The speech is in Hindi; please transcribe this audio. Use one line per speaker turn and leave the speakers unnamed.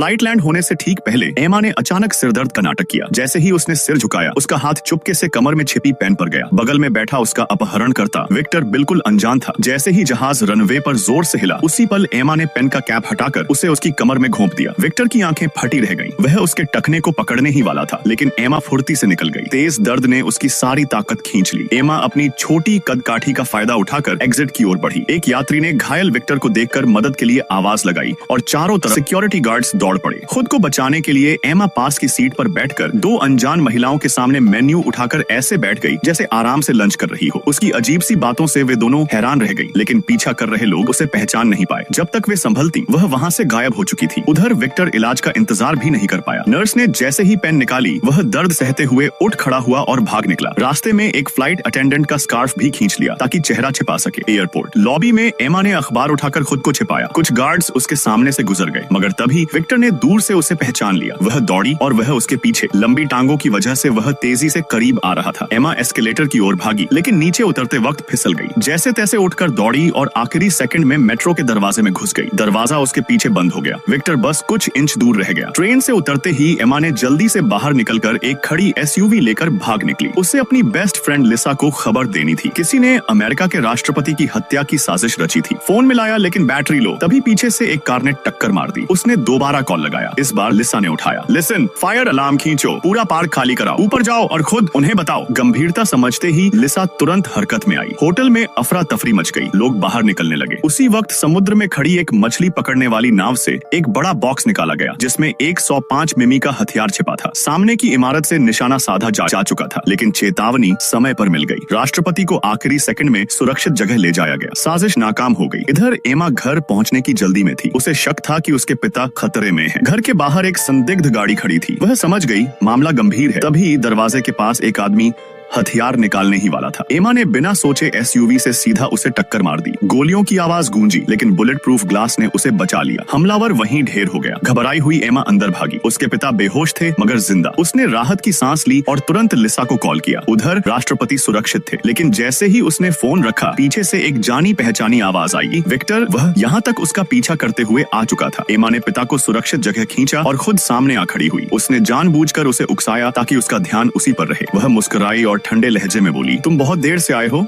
फ्लाइट लैंड होने से ठीक पहले एमा ने अचानक सिरदर्द का नाटक किया। जैसे ही उसने सिर झुकाया, उसका हाथ चुपके से कमर में छिपी पेन पर गया। बगल में बैठा उसका अपहरणकर्ता विक्टर बिल्कुल अनजान था। जैसे ही जहाज रनवे पर जोर से हिला, उसी पल एमा ने पेन का कैप हटाकर उसे उसकी कमर में घोंप दिया। विक्टर की आंखें फटी रह गईं। वह उसके टखने को पकड़ने ही वाला था, लेकिन एमा फुर्ती से निकल गई। तेज दर्द ने उसकी सारी ताकत खींच ली। एमा अपनी छोटी कदकाठी का फायदा उठाकर एग्जिट की ओर बढ़ी। एक यात्री ने घायल विक्टर को देखकर मदद के लिए आवाज लगाई और चारों तरफ सिक्योरिटी गार्ड्स दौड़ पड़े। खुद को बचाने के लिए एमा पास की सीट पर बैठकर दो अनजान महिलाओं के सामने मेन्यू उठाकर ऐसे बैठ गई जैसे आराम से लंच कर रही हो। उसकी अजीब सी बातों से वे दोनों हैरान रह गई, लेकिन पीछा कर रहे लोग उसे पहचान नहीं पाए। जब तक वे संभलती, वह वहाँ से गायब हो चुकी थी। उधर विक्टर इलाज का इंतजार भी नहीं कर पाया। नर्स ने जैसे ही पेन निकाली, वह दर्द सहते हुए उठ खड़ा हुआ और भाग निकला। रास्ते में एक फ्लाइट अटेंडेंट का स्कार्फ भी खींच लिया ताकि चेहरा छिपा सके। एयरपोर्ट लॉबी में एमा ने अखबार उठाकर खुद को छिपाया। कुछ गार्ड्स उसके सामने से गुजर गए, मगर तभी विक्टर ने दूर से उसे पहचान लिया। वह दौड़ी और वह उसके पीछे। लंबी टांगों की वजह से वह तेजी से करीब आ रहा था। एमा एस्केलेटर की ओर भागी, लेकिन नीचे उतरते वक्त फिसल गई। जैसे तैसे उठकर दौड़ी और आखिरी सेकंड में मेट्रो के दरवाजे में घुस गई। दरवाजा उसके पीछे बंद हो गया। विक्टर बस कुछ इंच दूर रह गया। ट्रेन से उतरते ही एमा ने जल्दी से बाहर निकलकर एक खड़ी एसयूवी लेकर भाग निकली। उसे अपनी बेस्ट फ्रेंड लिसा को खबर देनी थी। किसी ने अमेरिका के राष्ट्रपति की हत्या की साजिश रची थी। फोन मिलाया, लेकिन बैटरी लो। तभी पीछे से एक कार ने टक्कर मार दी। उसने दोबारा कॉल लगाया। इस बार लिसा ने उठाया। लिसन, फायर अलार्म खींचो, पूरा पार्क खाली कराओ, ऊपर जाओ और खुद उन्हें बताओ। गंभीरता समझते ही लिसा तुरंत हरकत में आई। होटल में अफरा तफरी मच गई। लोग बाहर निकलने लगे। उसी वक्त समुद्र में खड़ी एक मछली पकड़ने वाली नाव से एक बड़ा बॉक्स निकाला गया, जिसमें 105 मिमी का हथियार छिपा था। सामने की इमारत से निशाना साधा जा चुका था, लेकिन चेतावनी समय पर मिल गई। राष्ट्रपति को आखिरी सेकंड में सुरक्षित जगह ले जाया गया। साजिश नाकाम हो गई। इधर एमा घर पहुंचने की जल्दी में थी। उसे शक था कि उसके पिता खतरे में हैं। घर के बाहर एक संदिग्ध गाड़ी खड़ी थी। वह समझ गई मामला गंभीर है। तभी दरवाजे के पास एक आदमी हथियार निकालने ही वाला था। एमा ने बिना सोचे एसयूवी से सीधा उसे टक्कर मार दी। गोलियों की आवाज गूंजी, लेकिन बुलेट प्रूफ ग्लास ने उसे बचा लिया। हमलावर वहीं ढेर हो गया। घबराई हुई एमा अंदर भागी। उसके पिता बेहोश थे, मगर जिंदा। उसने राहत की सांस ली और तुरंत लिसा को कॉल किया। उधर राष्ट्रपति सुरक्षित थे, लेकिन जैसे ही उसने फोन रखा, पीछे से एक जानी पहचानी आवाज आई। विक्टर, वह यहाँ तक उसका पीछा करते हुए आ चुका था। एमा ने पिता को सुरक्षित जगह खींचा और खुद सामने आ खड़ी हुई। उसने जानबूझकर उसे उकसाया ताकि उसका ध्यान उसी पर रहे। वह मुस्कुराई और ठंडे लहजे में बोली, तुम बहुत देर से आए हो।